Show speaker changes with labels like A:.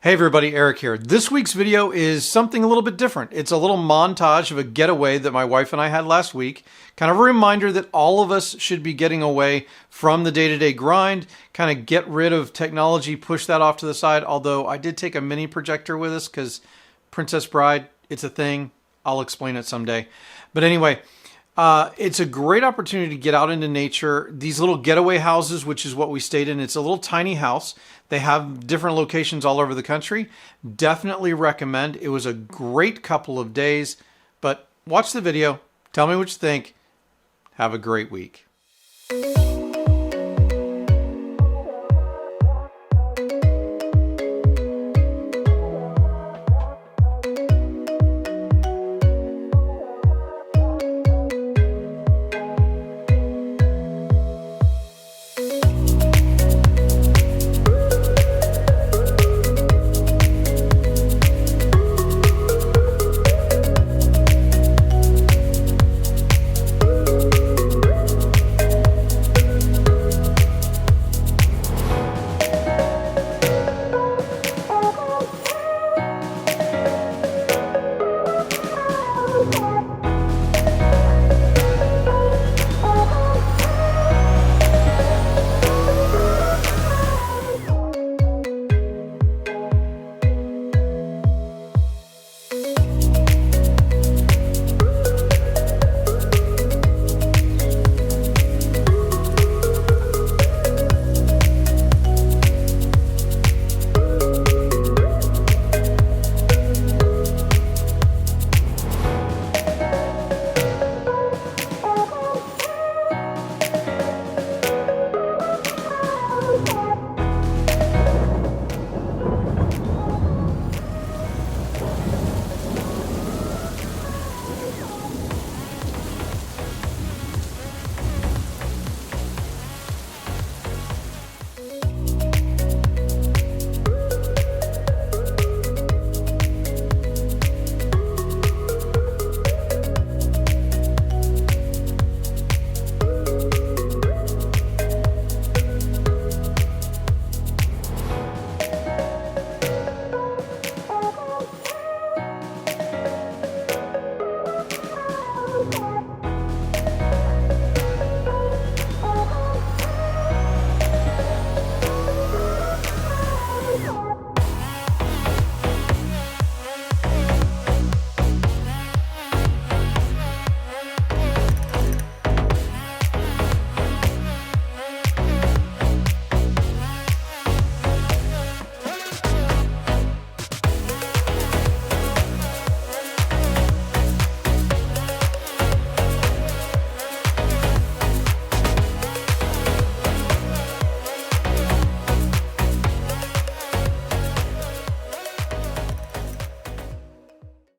A: Hey everybody, Eric here. This week's video is something a little bit different. It's a little montage of a getaway that my wife and I had last week. Kind of a reminder that all of us should be getting away from the day-to-day grind, kind of get rid of technology, push that off to the side. Although I did take a mini projector with us because Princess Bride, it's a thing. I'll explain it someday. But anyway, it's a great opportunity to get out into nature. These little getaway houses, which is what we stayed in, it's a little tiny house. They have different locations all over the country. Definitely recommend. It was a great couple of days, but watch the video. Tell me what you think. Have a great week.